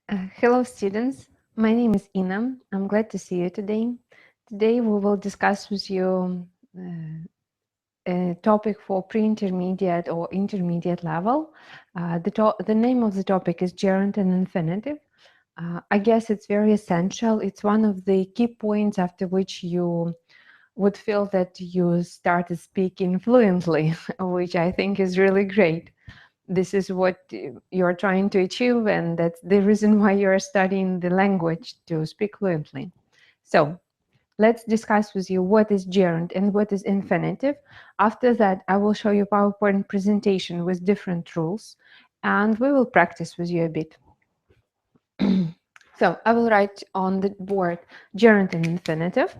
Hello students, my name is Ina. I'm glad to see you today. Today we will discuss with you a topic for pre-intermediate or intermediate level. The name of the topic is Gerund and Infinitive. I guess it's very essential. It's one of the key points after which you would feel that you started speaking fluently, which I think is really great. This is what you're trying to achieve, and that's the reason why you're studying the language, to speak fluently. So let's discuss with you what is gerund and what is infinitive. After that, I will show you PowerPoint presentation with different rules, and we will practice with you a bit. So I will write on the board gerund and infinitive,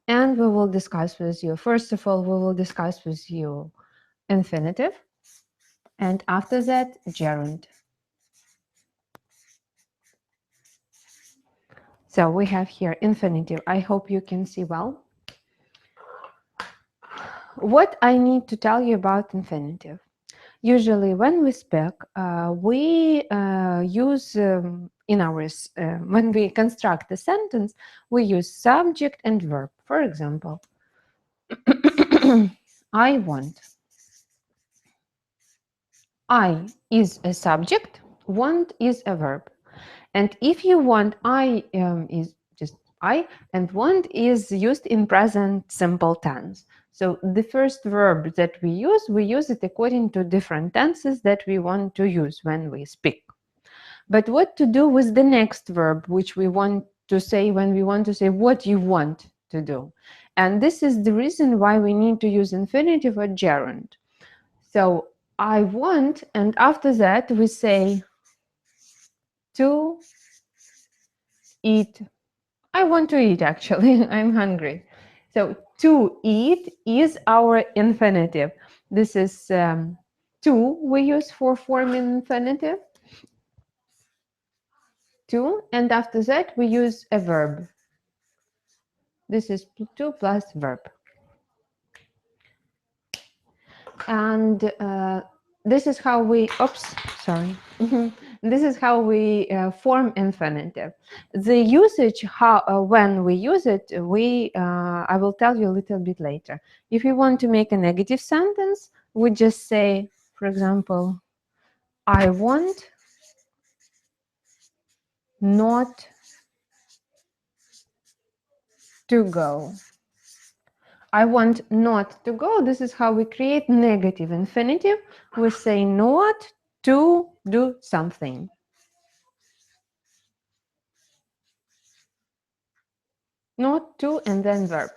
and we will discuss with you. First of all, we will discuss with you infinitive, and after that, gerund. So we have here infinitive. I hope you can see well. What I need to tell you about infinitive. Usually when we speak, we use in our, when we construct a sentence, we use subject and verb. For example, I want. I is a subject, want is a verb. And if you want, I is just I, and want is used in present simple tense. So the first verb that we use it according to different tenses that we want to use when we speak. But what to do with the next verb, which we want to say when we want to say what you want to do? And this is the reason why we need to use infinitive or gerund. So I want, and after that we say to eat. I want to eat, actually. I'm hungry. So to eat is our infinitive. This is to we use for forming infinitive. To, and after that we use a verb. This is to plus verb. And this is how we, oops, sorry. This is how we form infinitive. The usage, how when we use it, I will tell you a little bit later. If you want to make a negative sentence, we just say, for example, I want not to go. I want not to go. This is how we create negative infinitive. We say not to do something. Not to and then verb.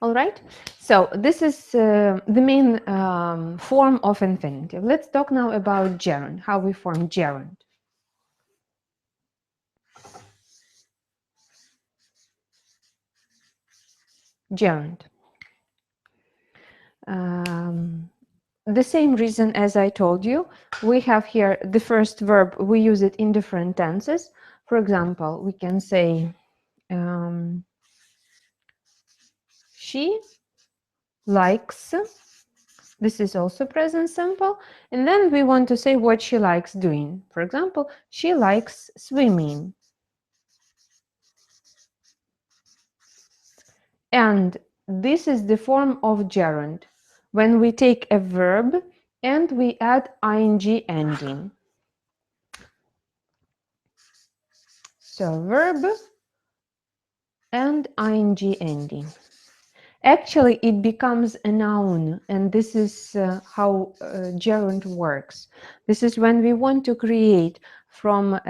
All right, so this is the main form of infinitive. Let's talk now about gerund, how we form gerund. Gerund. The same reason as I told you, we have here the first verb, we use it in different tenses. For example, we can say she likes. This is also present simple. And then we want to say what she likes doing. For example, she likes swimming. And this is the form of gerund, when we take a verb and we add ing ending. So verb and ing ending. Actually, it becomes a noun, and this is how gerund works. This is when we want to create from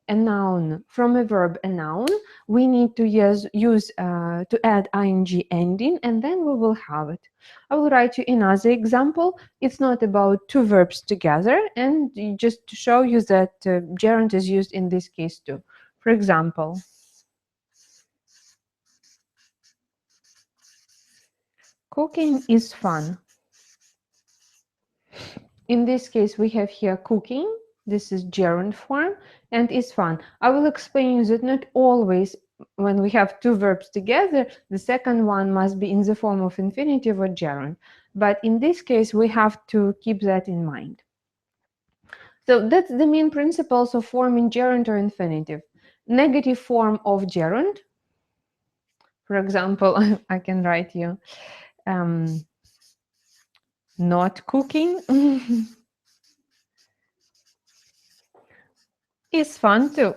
a noun, from a verb a noun, we need to use to add ing ending, and then we will have it. I will write you another example. It's not about two verbs together, and just to show you that gerund is used in this case too. For example, cooking is fun. In this case, we have here cooking. This is gerund form and is fun. I will explain you that not always when we have two verbs together, the second one must be in the form of infinitive or gerund. But in this case, we have to keep that in mind. So that's the main principles of forming gerund or infinitive. Negative form of gerund, for example, I can write you not cooking is fun too.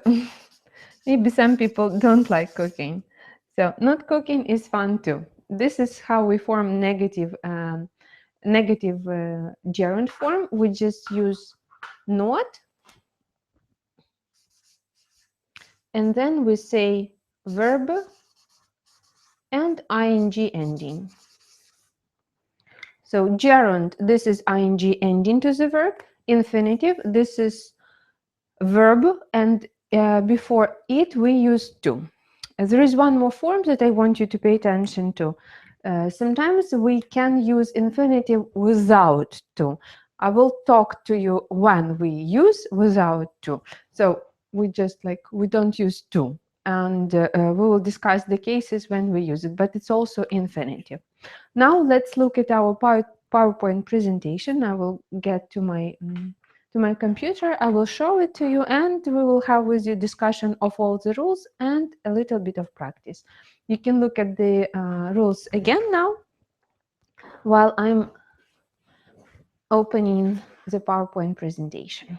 Maybe some people don't like cooking. So not cooking is fun too. This is how we form negative gerund form. We just use not, and then we say verb and ing ending. So gerund, this is ing ending to the verb. Infinitive, this is verb, and before it we use to. There is one more form that I want you to pay attention to. Sometimes we can use infinitive without to. I will talk to you when we use without to. So we just we don't use to, and we will discuss the cases when we use it, but it's also infinitive. Now let's look at our PowerPoint presentation. I will get to my computer. I will show it to you, and we will have with you discussion of all the rules and a little bit of practice. You can look at the rules again now while I'm opening the PowerPoint presentation.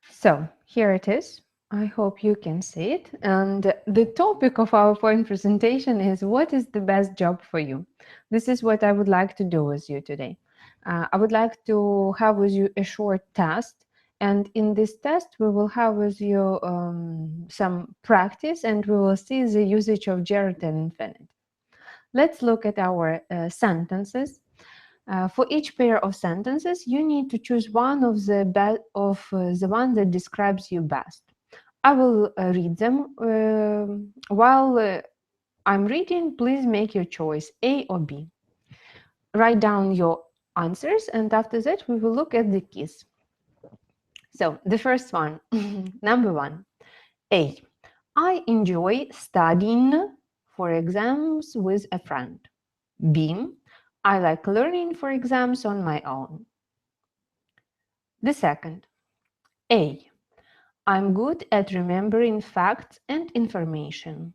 So here it is. I hope you can see it. And the topic of our point presentation is what is the best job for you? This is what I would like to do with you today. I would like to have with you a short test. And in this test, we will have with you some practice, and we will see the usage of gerund and infinitive. Let's look at our sentences. For each pair of sentences, you need to choose one of the one that describes you best. I will read them. While I'm reading, please make your choice, A or B. Write down your answers, and after that, we will look at the keys. So the first one, number one, A. I enjoy studying for exams with a friend. B. I like learning for exams on my own. The second, A. I'm good at remembering facts and information.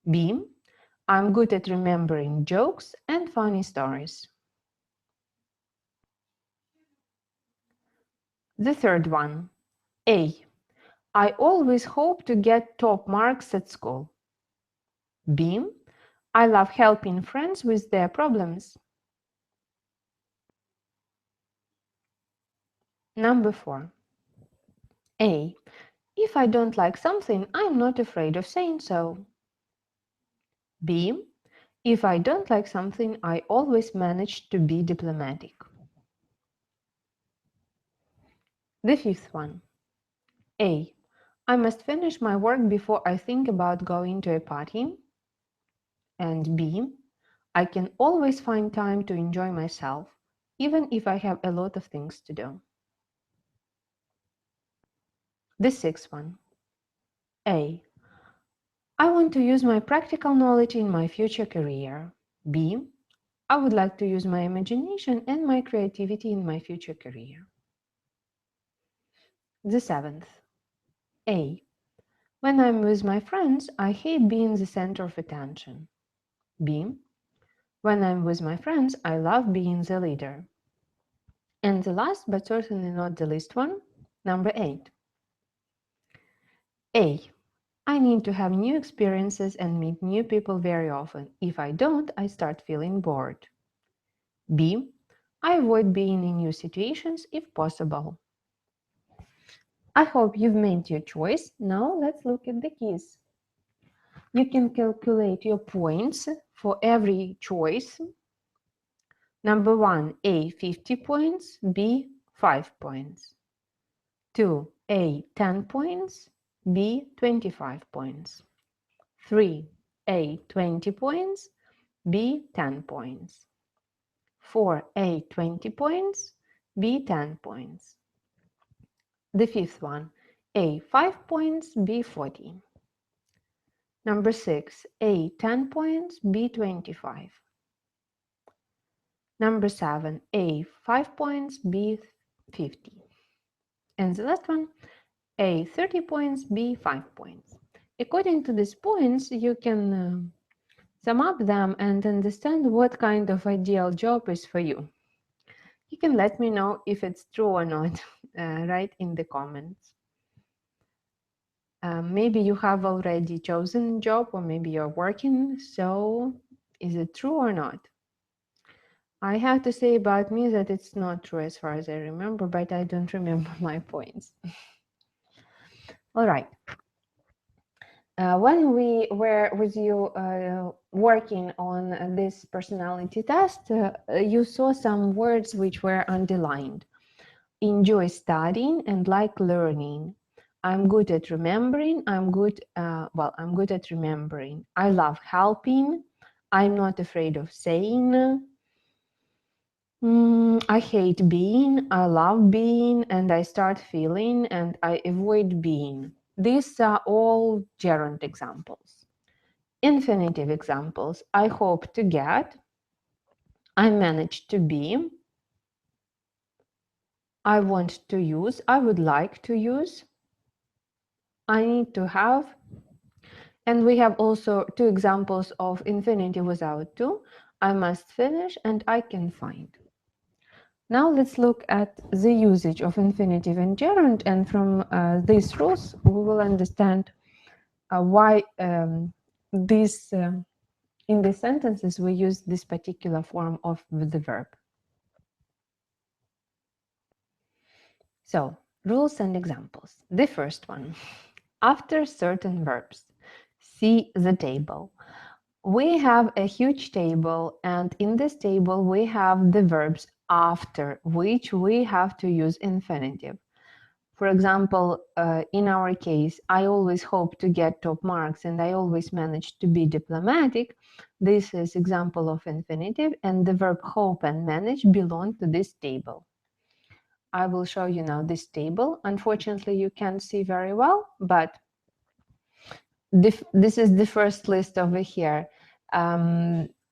B. I'm good at remembering jokes and funny stories. The third one, A. I always hope to get top marks at school. B. I love helping friends with their problems. Number 4. A. If I don't like something, I'm not afraid of saying so. B. If I don't like something, I always manage to be diplomatic. The fifth one. A. I must finish my work before I think about going to a party. And B. I can always find time to enjoy myself, even if I have a lot of things to do. The sixth one. A. I want to use my practical knowledge in my future career. B. I would like to use my imagination and my creativity in my future career. The seventh. A. When I'm with my friends, I hate being the center of attention. B. When I'm with my friends, I love being the leader. And the last, but certainly not the least one, number 8. A. I need to have new experiences and meet new people very often. If I don't, I start feeling bored. B. I avoid being in new situations if possible. I hope you've made your choice. Now let's look at the keys. You can calculate your points for every choice. Number 1, A, 50 points, B, 5 points. 2, A, 10 points, B, 25 points. 3, A, 20 points, B, 10 points. 4, A, 20 points, B 10 points. The fifth one, A 5 points, B 40. Number 6, A 10 points, B 25. Number 7, A 5 points, B 50. And the last one, A 30 points, B 5 points. According to these points, you can sum up them and understand what kind of ideal job is for you. You can let me know if it's true or not, right in the comments. Maybe you have already chosen a job, or maybe you're working, so is it true or not? I have to say about me that it's not true as far as I remember, but I don't remember my points. All right. When we were with you working on this personality test, you saw some words which were underlined. Enjoy studying and like learning. I'm good at remembering. I'm good at remembering. I love helping. I'm not afraid of saying. I hate being, I love being, and I start feeling, and I avoid being. These are all gerund examples. Infinitive examples. I hope to get. I manage to be. I want to use. I would like to use. I need to have. And we have also two examples of infinitive without to. I must finish and I can find. Now let's look at the usage of infinitive and gerund, and from these rules we will understand why in these sentences we use this particular form of the verb. So, rules and examples. The first one, after certain verbs, see the table. We have a huge table, and in this table we have the verbs after which we have to use infinitive. For example, in our case, I always hope to get top marks and I always manage to be diplomatic. This is example of infinitive, and the verb hope and manage belong to this table. I will show you now this table. Unfortunately, you can't see very well, but this is the first list over here.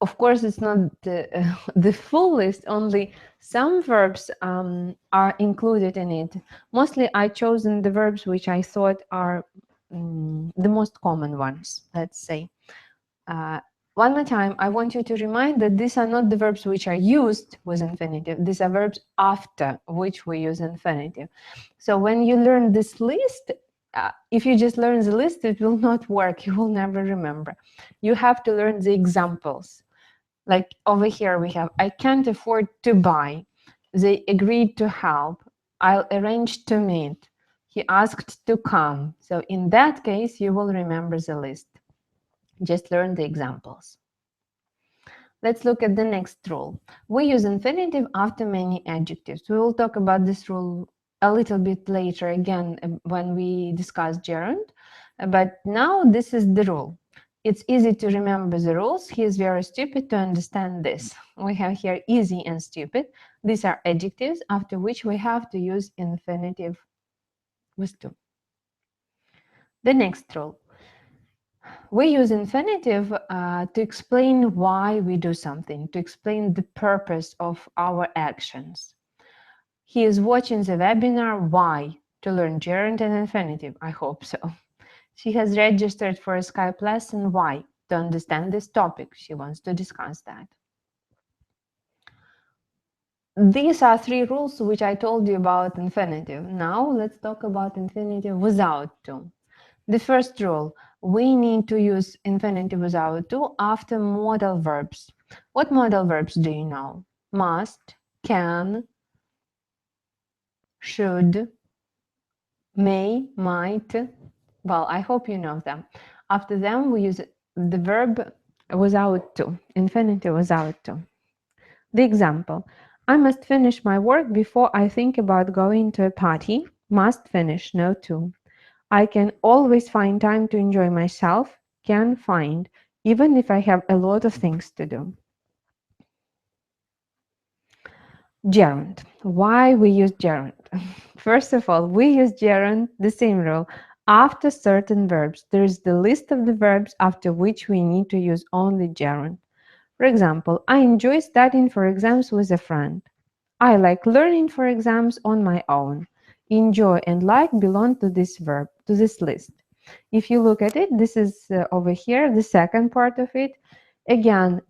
Of course, it's not the full list, only some verbs are included in it. Mostly I chosen the verbs which I thought are the most common ones, let's say. One more time, I want you to remind that these are not the verbs which are used with infinitive. These are verbs after which we use infinitive. So when you learn this list, if you just learn the list, it will not work. You will never remember. You have to learn the examples. Like over here we have, I can't afford to buy. They agreed to help. I'll arrange to meet. He asked to come. So in that case, you will remember the list. Just learn the examples. Let's look at the next rule. We use infinitive after many adjectives. We will talk about this rule a little bit later again when we discuss gerund. But now this is the rule. It's easy to remember the rules. He is very stupid to understand this. We have here easy and stupid. These are adjectives after which we have to use infinitive with to. The next rule. We use infinitive to explain why we do something, to explain the purpose of our actions. He is watching the webinar. Why? To learn gerund and infinitive. I hope so. She has registered for a Skype lesson. Why? To understand this topic. She wants to discuss that. These are three rules which I told you about infinitive. Now let's talk about infinitive without to. The first rule, we need to use infinitive without to after modal verbs. What modal verbs do you know? Must, can, should, may, might. Well, I hope you know them. After them, we use the verb without to, infinitive without to. The example, I must finish my work before I think about going to a party. Must finish, no to. I can always find time to enjoy myself, can find, even if I have a lot of things to do. Gerund. Why we use gerund? First of all, we use gerund, the same rule. After certain verbs, there is the list of the verbs after which we need to use only gerund. For example, I enjoy studying for exams with a friend. I like learning for exams on my own. Enjoy and like belong to this verb, to this list. If you look at it, this is over here, the second part of it. Again,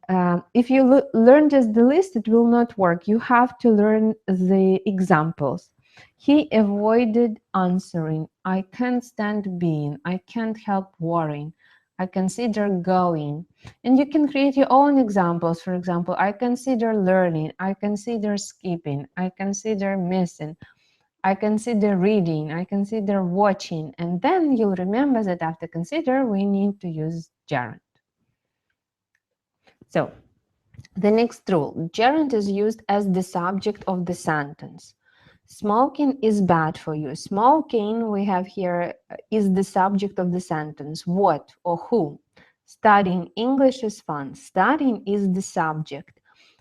if you learn just the list, it will not work. You have to learn the examples. He avoided answering. I can't stand being. I can't help worrying. I consider going. And you can create your own examples. For example, I consider learning. I consider skipping. I consider missing. I consider reading, I consider watching, and then you'll remember that after consider, we need to use gerund. So, the next rule, gerund is used as the subject of the sentence. Smoking is bad for you. Smoking, we have here, is the subject of the sentence. What or who? Studying English is fun. Studying is the subject.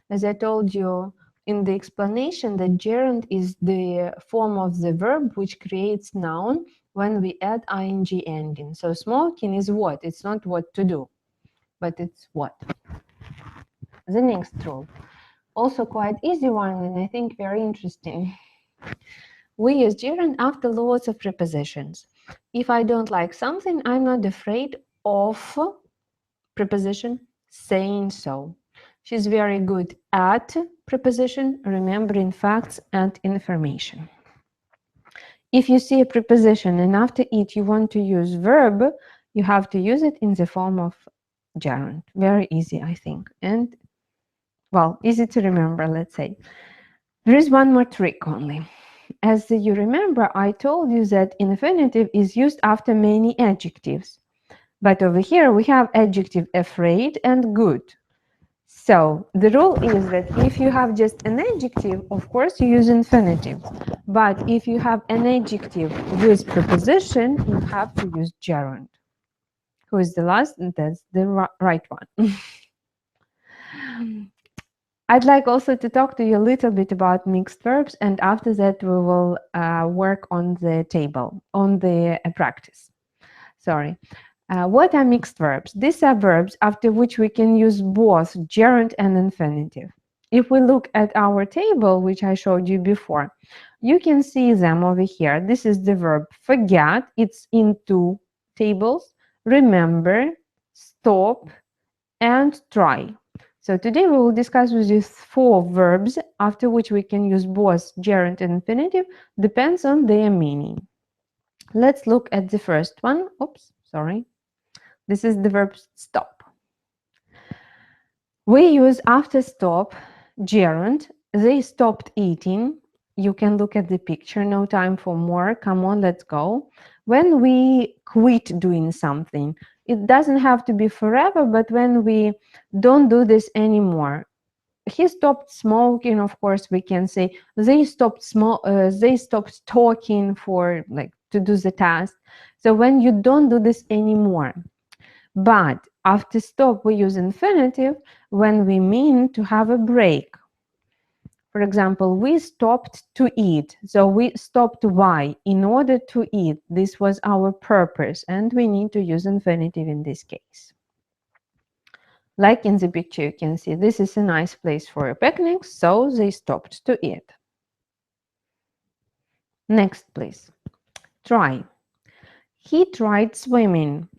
As I told you in the explanation, the gerund is the form of the verb which creates noun when we add ing ending. So smoking is what? It's not what to do, but it's what. The next rule, also quite easy one and I think very interesting. We use gerund after lots of prepositions. If I don't like something, I'm not afraid of preposition saying so. She's very good at preposition, remembering facts and information. If you see a preposition and after it you want to use verb, you have to use it in the form of gerund. Very easy, I think. And, well, easy to remember, let's say. There is one more trick only. As you remember, I told you that infinitive is used after many adjectives. But over here we have adjective afraid and good. So the rule is that if you have just an adjective, of course you use infinitive. But if you have an adjective with preposition, you have to use gerund. Who is the last? That's the right one. I'd like also to talk to you a little bit about mixed verbs, and after that we will work on the table, on the practice. Sorry. What are mixed verbs? These are verbs after which we can use both gerund and infinitive. If we look at our table, which I showed you before, you can see them over here. This is the verb forget. It's in two tables. Remember, stop, and try. So today we will discuss with you 4 verbs after which we can use both gerund and infinitive, depends on their meaning. Let's look at the first one. Oops, sorry. This is the verb stop. We use after stop gerund. They stopped eating. You can look at the picture. No time for more. Come on, let's go. When we quit doing something, it doesn't have to be forever, but when we don't do this anymore. He stopped smoking, of course, we can say they stopped they stopped talking for like to do the task. So when you don't do this anymore. But after stop, we use infinitive when we mean to have a break. For example, we stopped to eat. So we stopped why? In order to eat. This was our purpose, and we need to use infinitive in this case. Like in the picture, you can see this is a nice place for a picnic, so they stopped to eat. Next, please. Try. He tried swimming.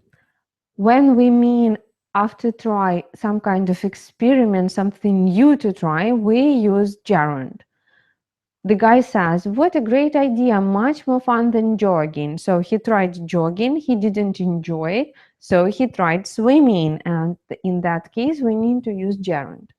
When we mean after try some kind of experiment, something new to try, we use gerund. The guy says, what a great idea, much more fun than jogging. So he tried jogging, he didn't enjoy it, so he tried swimming, and in that case we need to use gerund.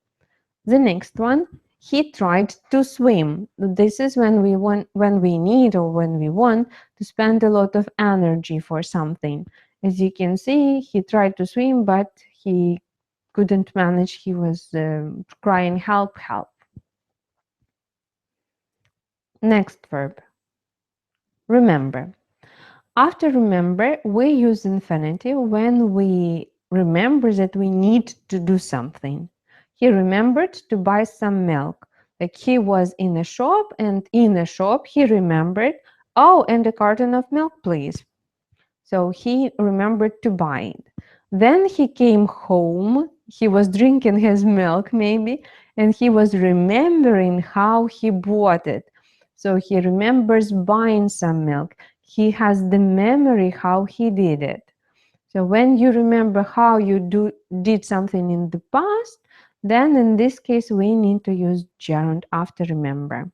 The next one, he tried to swim. This is when we need or when we want to spend a lot of energy for something. As you can see, he tried to swim, but he couldn't manage. He was crying, help, help. Next verb, remember. After remember, we use infinitive when we remember that we need to do something. He remembered to buy some milk. Like he was in a shop, and in a shop he remembered, oh, and a carton of milk, please. So he remembered to buy it. Then he came home, he was drinking his milk maybe, and he was remembering how he bought it. So he remembers buying some milk. He has the memory how he did it. So when you remember how you did something in the past, then in this case we need to use gerund after remember.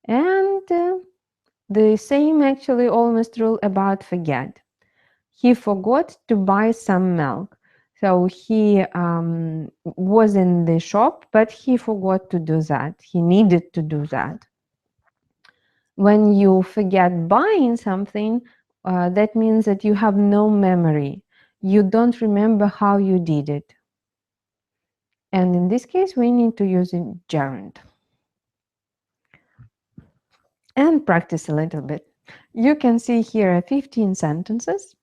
And the same actually almost rule about forget. He forgot to buy some milk. So he was in the shop, but he forgot to do that. He needed to do that. When you forget buying something, that means that you have no memory. You don't remember how you did it. And in this case, we need to use a gerund. And practice a little bit. You can see here 15 sentences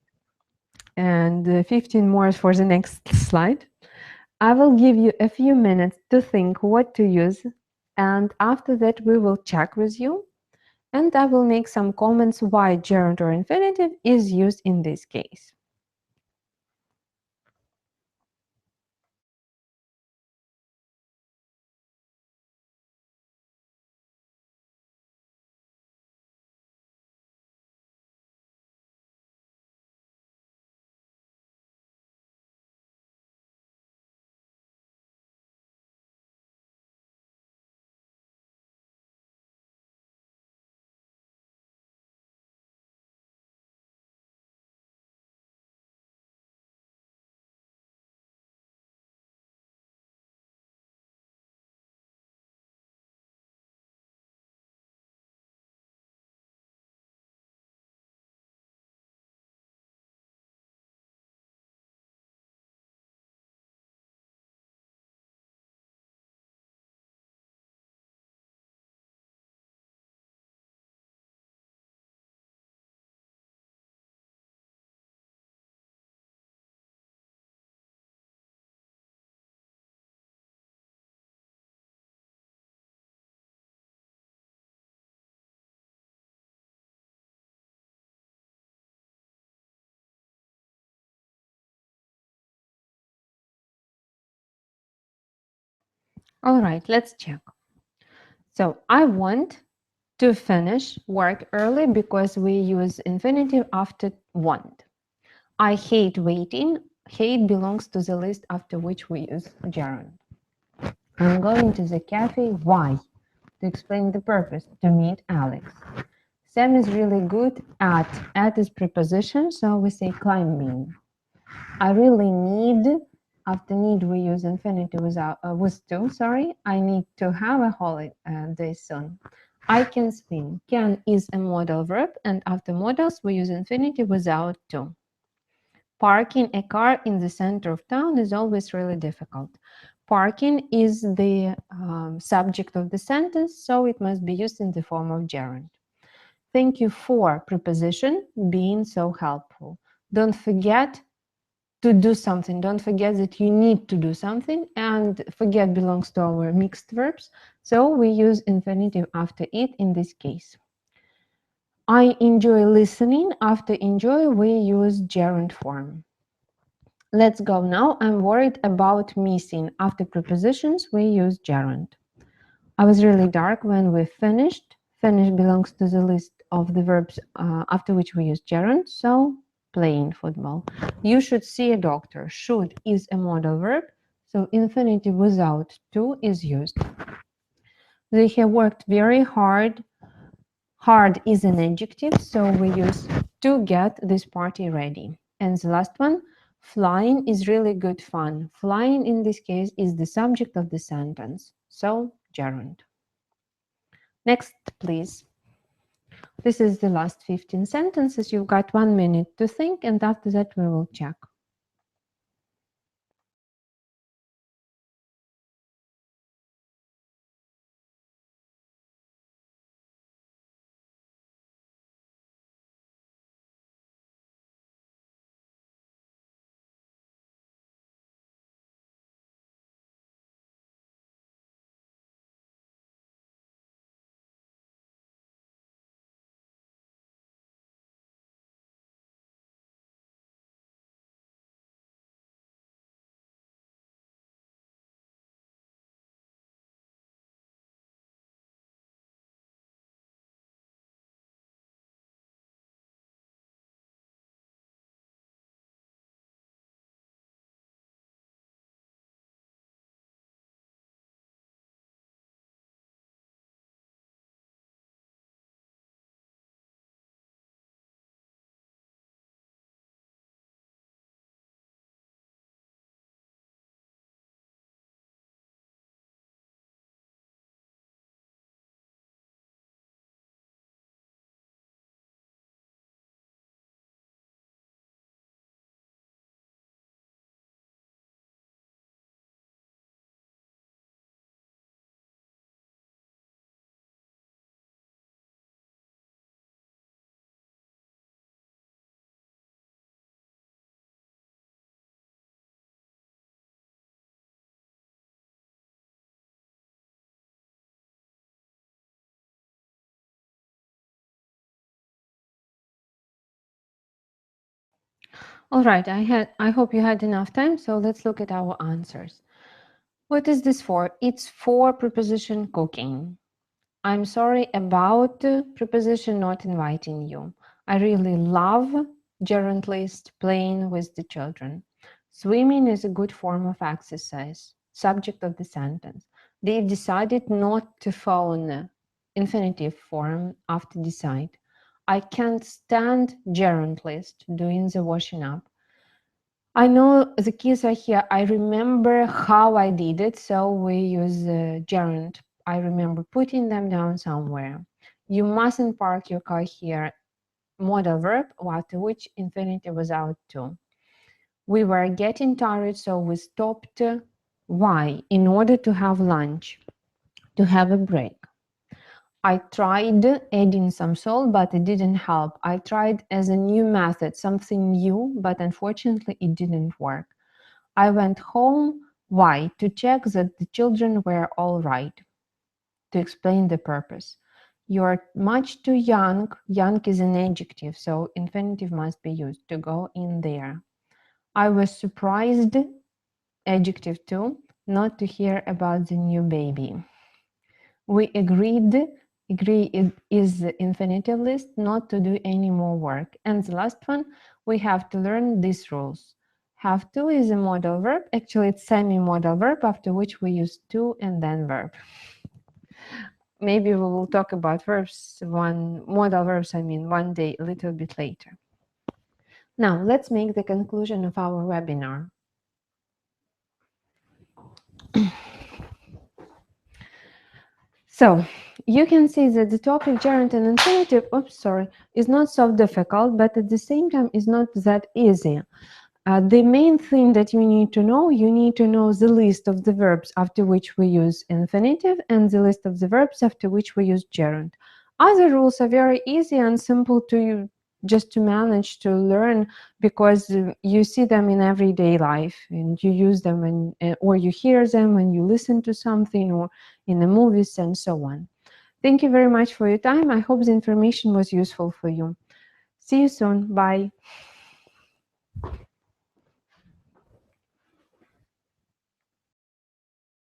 and 15 more for the next slide. I will give you a few minutes to think what to use, and after that we will check with you, and I will make some comments why gerund or infinitive is used in this case. All right, let's check. So I want to finish work early because we use infinitive after want. I hate waiting. Hate belongs to the list after which we use gerund. I'm going to the cafe. Why? To explain the purpose, to meet Alex. Sam is really good at. At is preposition, so we say climbing. I really need. After need, we use infinitive with to. Sorry, I need to have a holiday soon. I can swim. Can is a modal verb, and after modals, we use infinitive without to. Parking a car in the center of town is always really difficult. Parking is the subject of the sentence, so it must be used in the form of gerund. Thank you for preposition being so helpful. Don't forget to do something. Don't forget that you need to do something, and forget belongs to our mixed verbs, so we use infinitive after it in this case. I enjoy listening. After enjoy, we use gerund form. Let's go now. I'm worried about missing. After prepositions, we use gerund. I was really dark when we finished. Finish belongs to the list of the verbs after which we use gerund, so playing football. You should see a doctor. Should is a modal verb, so infinitive without to is used. They have worked very hard. Hard is an adjective, so we use to get this party ready. And the last one, flying is really good fun. Flying in this case is the subject of the sentence, so gerund. Next, please. This is the last 15 sentences. You've got 1 minute to think, and after that we will check. All right, I hope you had enough time, so let's look at our answers. What is this for? It's for preposition cooking. I'm sorry about the preposition not inviting you. I really love gerund list playing with the children. Swimming is a good form of exercise. Subject of the sentence. They've decided not to phone infinitive form after decide. I can't stand gerund list doing the washing up. I know the kids are here. I remember how I did it. So we use gerund. I remember putting them down somewhere. You mustn't park your car here. Modal verb, after which infinitive was out too. We were getting tired, so we stopped. Why? In order to have lunch, to have a break. I tried adding some salt, but it didn't help. I tried as a new method, something new, but unfortunately it didn't work. I went home. Why? To check that the children were all right. To explain the purpose. You're much too young. Young is an adjective, so infinitive must be used to go in there. I was surprised, adjective too, not to hear about the new baby. We agreed, agree is the infinitive list, not to do any more work. And the last one, we have to learn these rules. Have to is a modal verb. Actually, it's semi-modal verb, after which we use to and then verb. Maybe we will talk about modal verbs, one day, a little bit later. Now, let's make the conclusion of our webinar. So you can see that the topic gerund and infinitive, is not so difficult, but at the same time is not that easy. The main thing that you need to know the list of the verbs after which we use infinitive and the list of the verbs after which we use gerund. Other rules are very easy and simple to just to manage to learn because you see them in everyday life and you use them or you hear them when you listen to something or in the movies and so on. Thank you very much for your time. I hope the information was useful for you. See you soon. Bye.